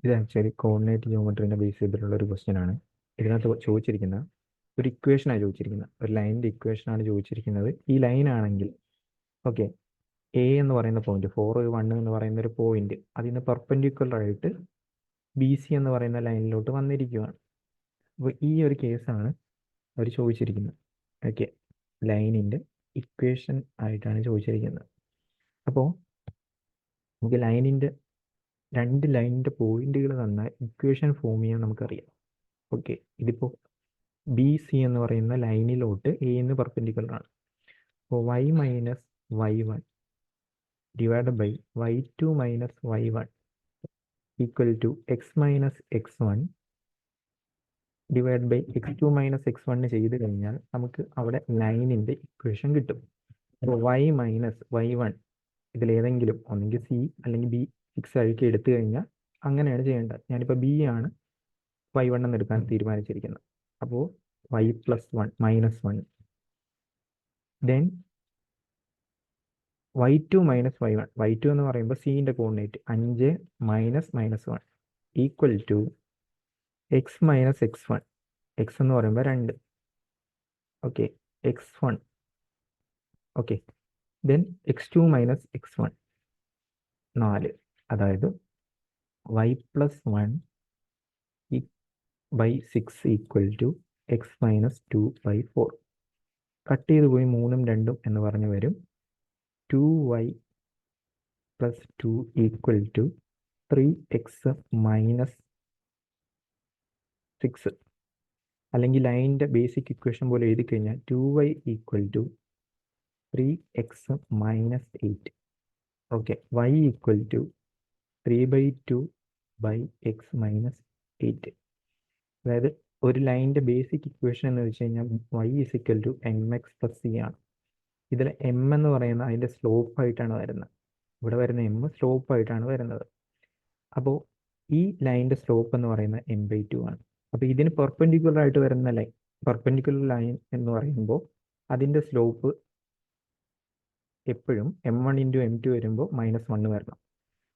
ഇത് actually coordinate ജിയോമെട്രീനെ base ചെയ്തിട്ടുള്ള ഒരു ക്വസ്റ്റ്യൻ ആണ്. ഇതിനകത്ത് ചോദിച്ചിരിക്കുന്ന ഒരു ഇക്വേഷനാണ് ചോദിച്ചിരിക്കുന്നത്, ഒരു ലൈനിൻ്റെ ഇക്വേഷനാണ് ചോദിച്ചിരിക്കുന്നത്. ഈ ലൈൻ ആണെങ്കിൽ ഓക്കെ, എ എന്ന് പറയുന്ന പോയിന്റ് 4 1 എന്ന് പറയുന്ന ഒരു പോയിന്റ് അതിന് പെർപെൻഡിക്കുലർ ആയിട്ട് ബി സി എന്ന് പറയുന്ന ലൈനിലോട്ട് വന്നിരിക്കുകയാണ്. അപ്പോൾ ഈ ഒരു കേസാണ് അവർ ചോദിച്ചിരിക്കുന്നത്. ഓക്കെ, ലൈനിൻ്റെ ഇക്വേഷൻ ആയിട്ടാണ് ചോദിച്ചിരിക്കുന്നത്. അപ്പോൾ നമുക്ക് രണ്ട് ലൈനിൻ്റെ പോയിന്റുകൾ തന്നാൽ ഇക്വേഷൻ ഫോം ചെയ്യാൻ നമുക്കറിയാം. ഓക്കെ, ഇതിപ്പോൾ ബി സി എന്ന് പറയുന്ന ലൈനിലോട്ട് എ എന്ന് പെർപെൻഡിക്കുലർ ആണ്. അപ്പോൾ y minus y1 divide by y2 minus y1 equal to X minus x1 divide by x2 minus x1 ചെയ്ത് കഴിഞ്ഞാൽ നമുക്ക് അവിടെ ലൈനിൻ്റെ ഇക്വേഷൻ കിട്ടും. അപ്പോൾ y മൈനസ് y1 ഇതിലേതെങ്കിലും ഒന്നെങ്കിൽ സി അല്ലെങ്കിൽ ബി ഫിക്സ് ആയിട്ട് എടുത്തു കഴിഞ്ഞാൽ അങ്ങനെയാണ് ചെയ്യേണ്ടത്. ഞാനിപ്പോൾ ബി ആണ് y1 എന്ന് എടുക്കാൻ തീരുമാനിച്ചിരിക്കുന്നത്. അപ്പോൾ y plus 1 minus 1 then y2 minus y1, y2 എന്ന് പറയുമ്പോൾ സിൻ്റെ coordinate 5 minus -1 equal to X minus x1, X എന്ന് പറയുമ്പോൾ 2, okay, x1, okay, then x2 minus x1 4, അതായത് y plus 1 by 6 equal to X minus 2 by 4. Cut ചെയ്ത് പോയി 3ഉം 2ഉം എന്ന് പറഞ്ഞു വരും. 2y plus 2 equal to 3x minus 6, അല്ലെങ്കിൽ ലൈനിൻ്റെ ബേസിക് ഇക്വേഷൻ പോലെ എഴുതി കഴിഞ്ഞാൽ 2y equal to 3x minus 8. Okay, y equal to 3/2 by x minus 8. അതായത് ഒരു ലൈനിൻ്റെ ബേസിക് ഇക്വേഷൻ എന്ന് വെച്ച് കഴിഞ്ഞാൽ y is equal to mx plus c ആണ്. ഇതിൽ m എന്ന് പറയുന്നത് അതിൻ്റെ സ്ലോപ്പായിട്ടാണ് വരുന്നത്. ഇവിടെ വരുന്ന m സ്ലോപ്പായിട്ടാണ് വരുന്നത്. അപ്പോൾ ഈ ലൈനിൻ്റെ സ്ലോപ്പ് എന്ന് പറയുന്നത് m/2 ആണ്. അപ്പോൾ ഇതിന് പെർപെൻഡിക്കുലർ ആയിട്ട് വരുന്ന ലൈൻ, പെർപെൻഡിക്കുലർ ലൈൻ എന്ന് പറയുമ്പോൾ അതിൻ്റെ സ്ലോപ്പ് എപ്പോഴും m1 ഇൻറ്റു m2 വരുമ്പോൾ -1 വരണം.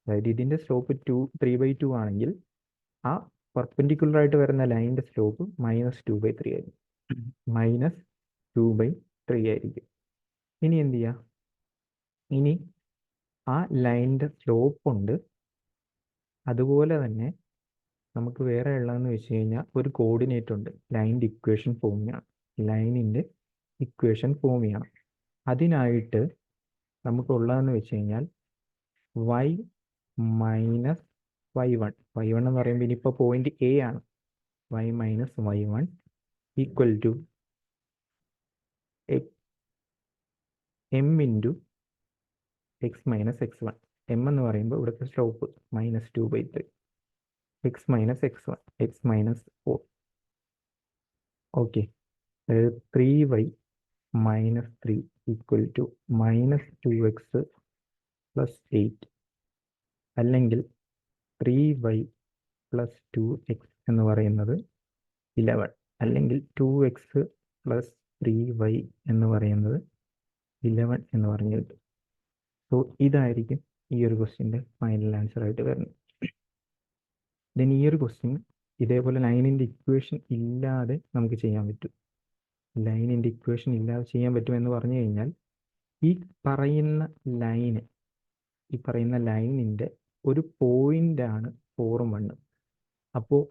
അതായത് ഇതിൻ്റെ സ്ലോപ്പ് 3/2 ആണെങ്കിൽ ആ പെർപെൻഡിക്കുലർ ആയിട്ട് വരുന്ന ലൈനിൻ്റെ സ്ലോപ്പ് -2/3 ആയിരിക്കും, -2/3 ആയിരിക്കും. ഇനി എന്ത് ചെയ്യുക, ഇനി ആ ലൈനിൻ്റെ സ്ലോപ്പ് ഉണ്ട്, അതുപോലെ തന്നെ നമുക്ക് വേറെ ഉള്ളതെന്ന് വെച്ച് കഴിഞ്ഞാൽ ഒരു കോർഡിനേറ്റ് ഉണ്ട്, ലൈനിൻ്റെ ഇക്വേഷൻ ഫോം ചെയ്യണം. ലൈനിൻ്റെ ഇക്വേഷൻ ഫോം ചെയ്യണം. അതിനായിട്ട് നമുക്കുള്ളതെന്ന് വെച്ച് കഴിഞ്ഞാൽ y മൈനസ് y1 എന്ന് പറയുമ്പോൾ ഇനിയിപ്പോൾ പോയിന്റ് എ ആണ്. y minus y1 equal to m into x minus x1. m എന്ന് പറയുമ്പോൾ ഇവിടുത്തെ slope -2/3, x minus x1, x minus 4. Okay, അതായത് 3y minus 3 equal to -2x plus 8, അല്ലെങ്കിൽ 3y പ്ലസ് 2x എന്ന് പറയുന്നത് 11, അല്ലെങ്കിൽ 2x പ്ലസ് 3y എന്ന് പറയുന്നത് 11 എന്ന് പറഞ്ഞു കിട്ടും. സോ ഇതായിരിക്കും ഈ ഒരു ക്വസ്റ്റ്യൻ്റെ ഫൈനൽ ആൻസർ ആയിട്ട് വരുന്നത്. ദെൻ ഈ ഒരു ക്വസ്റ്റ്യൻ ഇതേപോലെ ലൈനിൻ്റെ ഇക്വേഷൻ ഇല്ലാതെ നമുക്ക് ചെയ്യാൻ പറ്റും. ലൈനിൻ്റെ ഇക്വേഷൻ ഇല്ലാതെ ചെയ്യാൻ പറ്റുമെന്ന് പറഞ്ഞു കഴിഞ്ഞാൽ ഈ പറയുന്ന ലൈനിൻ്റെ ഒരു പോയിൻ്റാണ് 4ഉം 1ഉം. അപ്പോൾ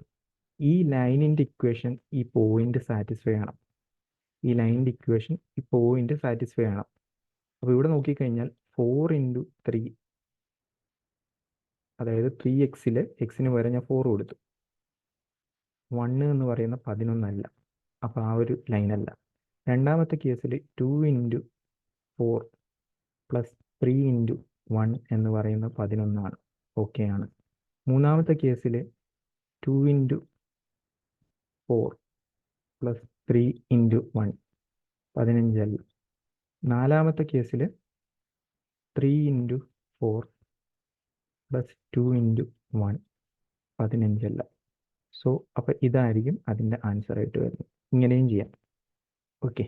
ഈ ലൈനിൻ്റെ ഇക്വേഷൻ ഈ പോയിന്റ് സാറ്റിസ്ഫൈ ചെയ്യണം. ഈ ലൈനിൻ്റെ ഇക്വേഷൻ ഈ പോയിന്റ് സാറ്റിസ്ഫൈ ചെയ്യണം. അപ്പോൾ ഇവിടെ നോക്കിക്കഴിഞ്ഞാൽ 4 ഇൻറ്റു 3, അതായത് 3x എക്സിന് വരെ ഞാൻ 4 കൊടുത്തു. 1 എന്ന് പറയുന്ന 11 അല്ല, അപ്പോൾ ആ ഒരു ലൈനല്ല. രണ്ടാമത്തെ കേസിൽ 2 ഇൻറ്റു 4 പ്ലസ് 3 ഇൻറ്റു 1 എന്ന് പറയുന്ന 11 ആണ്, ഓക്കെ ആണ്. മൂന്നാമത്തെ കേസിൽ 2 ഇൻറ്റു 4 പ്ലസ് 3 ഇൻറ്റു 1 15 അല്ല. നാലാമത്തെ കേസിൽ 3 ഇൻറ്റു 4 പ്ലസ് 2 ഇൻറ്റു 1 15 അല്ല. സോ അപ്പോൾ ഇതായിരിക്കും അതിൻ്റെ ആൻസർ ആയിട്ട് വരുന്നത്. ഇങ്ങനെയും ചെയ്യാം. ഓക്കെ.